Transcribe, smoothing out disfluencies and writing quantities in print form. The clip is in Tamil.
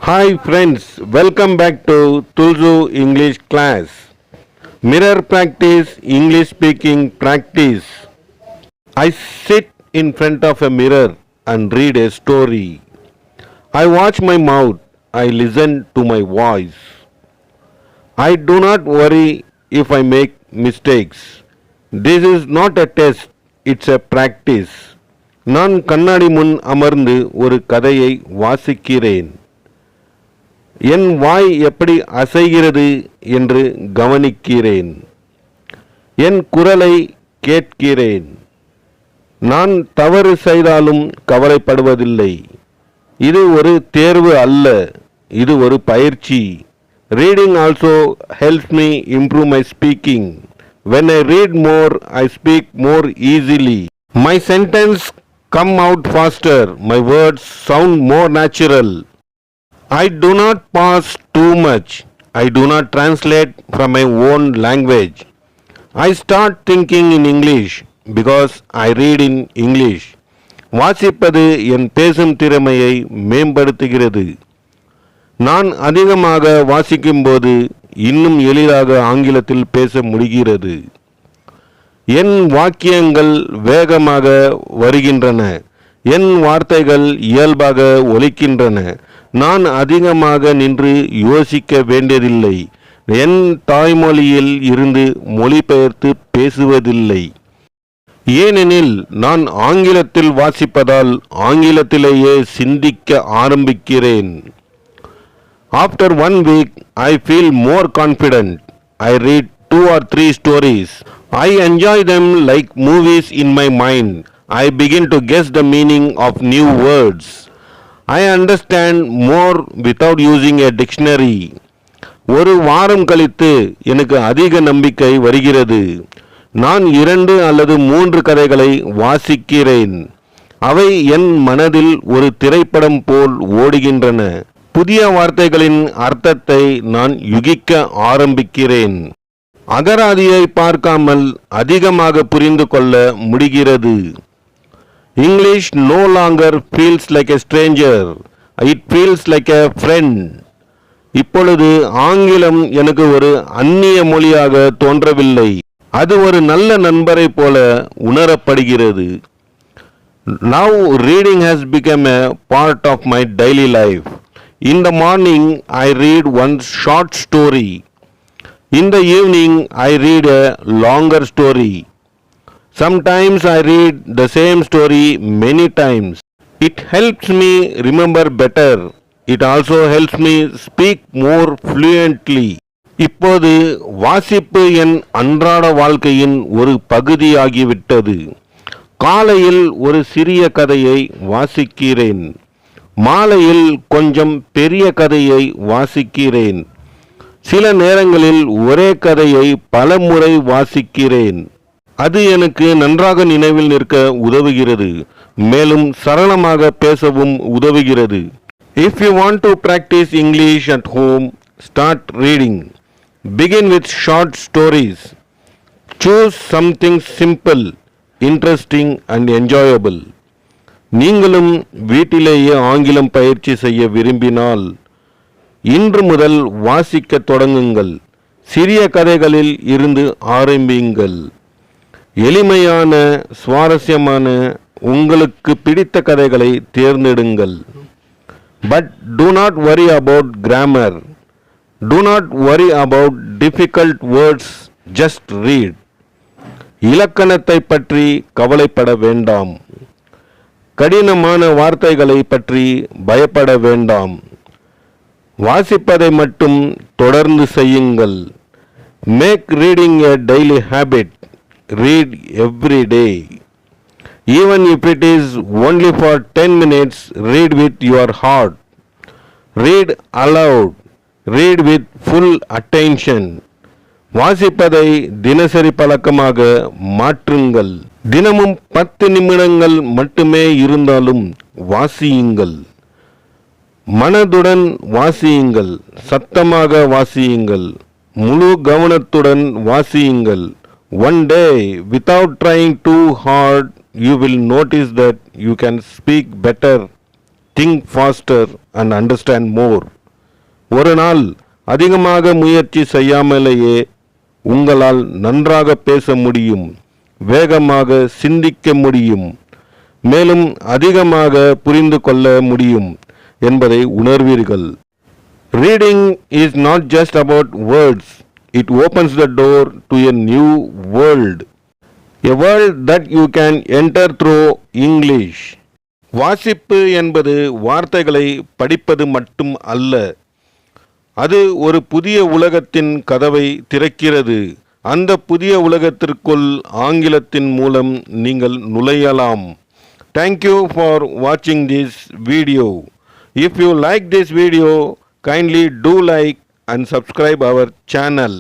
Hi friends, welcome back to Tulzu English class. Mirror practice, English speaking practice. I sit in front of a mirror and read a story. I watch my mouth, I listen to my voice. I do not worry if I make mistakes. This is not a test, it's a practice. நான் கண்ணாடி முன் அமர்ந்து ஒரு கதையை வாசிக்கிறேன். என் வாய் எப்படி அசைகிறது என்று கவனிக்கிறேன். என் குரலை கேட்கிறேன். நான் தவறு செய்தாலும் கவலைப்படுவதில்லை. இது ஒரு தேர்வு அல்ல, இது ஒரு பயிற்சி. Reading also helps me improve my speaking. When I read more, I speak more easily. My sentence come out faster. My words sound more natural. I do not pause too much. I do not translate from my own language. I start thinking in English because I read in English. வாசிப்பது என் பேசும் திறமையை மேம்படுத்துகிறது. நான் அதிகமாக வாசிக்கும்போது இன்னும் எளிதாக ஆங்கிலத்தில் பேச முடிகிறது. என் வாக்கியங்கள் வேகமாக வருகின்றன. என் வார்த்தைகள் இயல்பாக ஒலிக்கின்றன. நான் அதிகமாக நின்று யோசிக்க வேண்டியதில்லை. என் தாய்மொழியில் இருந்து மொழிபெயர்த்து பேசுவதில்லை. ஏனெனில் நான் ஆங்கிலத்தில் வாசிப்பதால் ஆங்கிலத்திலேயே சிந்திக்க ஆரம்பிக்கிறேன். After 1 week, I feel more confident. I read 2 or 3 stories. I enjoy them like movies in my mind. I begin to guess the meaning of new words. I understand more without using a dictionary. ஒரு வாரம் கழித்து எனக்கு அதிக நம்பிக்கை வருகிறது. நான் 2 அல்லது 3 கதைகளை வாசிக்கிறேன். அவை என் மனதில் ஒரு திரைப்படம் போல் ஓடுகின்றன. புதிய வார்த்தைகளின் அர்த்தத்தை நான் யூகிக்க ஆரம்பிக்கிறேன். அகராதியை பார்க்காமல் அதிகமாக புரிந்து கொள்ள முடிகிறது. English no longer feels like a stranger. It feels like a friend. இப்பொழுது ஆங்கிலம் எனக்கு ஒரு அந்நிய மொழியாக தோன்றவில்லை. அது ஒரு நல்ல நண்பரை போல உணரப்படுகிறது. Now reading has become a part of my daily life. In the morning I read one short story. In the evening I read a longer story. Sometimes I read the same story many times. It helps me remember better. It also helps me speak more fluently. இப்போது வாசிப்பு என் அன்றாட வாழ்க்கையின் ஒரு பகுதியாகிவிட்டது. காலையில் ஒரு சிறிய கதையை வாசிக்கிறேன். மாலையில் கொஞ்சம் பெரிய கதையை வாசிக்கிறேன். சில நேரங்களில் ஒரே கதையை பல முறை வாசிக்கிறேன். அது எனக்கு நன்றாக நினைவில் நிற்க உதவுகிறது. மேலும் சரளமாக பேசவும் உதவுகிறது. If you want to practice English at home, start reading. Begin with short stories. Choose something simple, interesting and enjoyable. நீங்களும் வீட்டிலேயே ஆங்கிலம் பயிற்சி செய்ய விரும்பினால் இன்று முதல் வாசிக்க தொடங்குங்கள். சிறிய கதைகளில் இருந்து ஆரம்பியுங்கள். எளிமையான, சுவாரஸ்யமான, உங்களுக்கு பிடித்த கதைகளை தேர்ந்தெடுங்கள். But do not worry about grammar. Do not worry about difficult words. Just read. இலக்கணத்தை பற்றி கவலைப்பட வேண்டாம். கடினமான வார்த்தைகளை பற்றி பயப்பட வேண்டாம். வாசிப்பதை மட்டும் தொடர்ந்து செய்யுங்கள். Make reading a daily habit. Read every day. Even if it is only for 10 minutes, read with your heart. Read aloud. Read with full attention. வாசிப்பதை தினசரி பழக்கமாக மாற்றுங்கள். தினமும் 10 நிமிடங்கள் மட்டுமே இருந்தாலும் வாசியுங்கள். மனதுடன் வாசியுங்கள். சத்தமாக வாசியுங்கள். முழு கவனத்துடன் வாசியுங்கள். One day, without trying too hard, you will notice that you can speak better, think faster and understand more. ஒரு நாள் அதிகமாக முயற்சி செய்யாமலேயே உங்களால் நன்றாக பேச முடியும், வேகமாக சிந்திக்க முடியும், மேலும் அதிகமாக புரிந்து கொள்ள முடியும் என்பதை உணர்வீர்கள். Reading is not just about words. It opens the door to a new world. A world that you can enter through English. வாசிப்பு என்பது வார்த்தைகளை படிப்பது மட்டும் அல்ல. அது ஒரு புதிய உலகத்தின் கதவை திறக்கிறது. அந்த புதிய உலகத்திற்குள் ஆங்கிலத்தின் மூலம் நீங்கள் நுழையலாம். Thank you for watching this video. If you like this video, kindly do like and subscribe our channel.